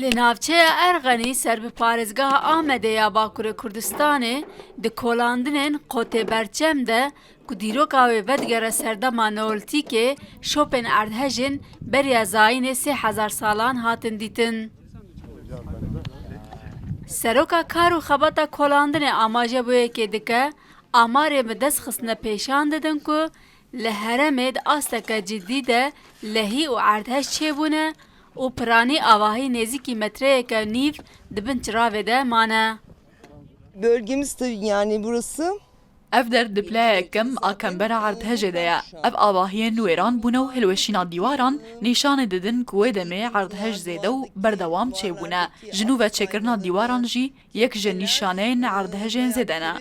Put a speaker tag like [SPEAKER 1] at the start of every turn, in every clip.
[SPEAKER 1] Li navçeya Ergenî serbiparêzgeha Amedê ya Bakurê Kurdistanê di kolandinên Qotêberçem de ku dîroka wê vedigere serdema Neolîtîkê şopên erdhejên beriya zayînê 3000 salan hatin dîtin. Seroka kar û xebata kolandinê amaje bûyekê dike, amarê bi dest xistine pêşan didin ku li heremê di asteke ciddî de lehî û erdhej çêbûne û piranî avahî nêzîkî metreyeke nîv di bin çiravê de mane.
[SPEAKER 2] Bölgemiz tabii yani burası.
[SPEAKER 3] Ev der di playekêm a kembera erdhejê de ye. Ev avahiyên wêran bûne û hilweşîna dîwaran nîşanê didin ku wê demê erdhej zêde û berdewam çêbûne. Ji nû veçêkirina dîwaran jî yek ji nîşaneyên erdhejên zêde ne.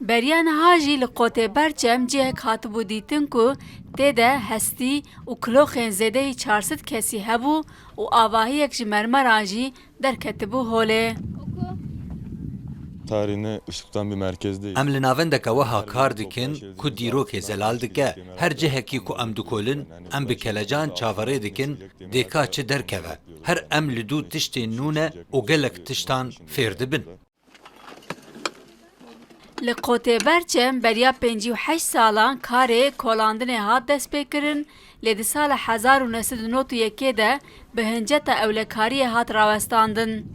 [SPEAKER 1] Beriya niha jî li Qotêberçem cihek hatibû dîtin ku tê de hestî û kiloxên zêdehî 400 kesî hebû û avahiyek ji mermeran jî derketibû holê.
[SPEAKER 4] Tarihine ışıktan bir merkezdeyiz.
[SPEAKER 5] Em li navendeka wiha kar dikin ku dîrokê zelal dike. Her cihekî ku em dikolin, em bi kelecan çaverê dikin, dêka çi derkeve. Her em li dû tiştên nû ne û gelek tiştan fêr dibin.
[SPEAKER 1] Li Qotêberçem beriya 58 salan karê kolandinê hat destpêkirin, lê di sala 1991 de bi hinceta ewlekariyê hat rawestandin.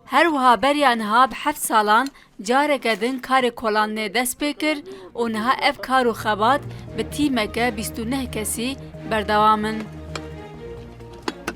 [SPEAKER 1] Her wiha beriya niha bi 7 salan careke din karê kolandinê dest pê kir û niha ev kar û xebat bi tîmeke 29 kesî berdewam in.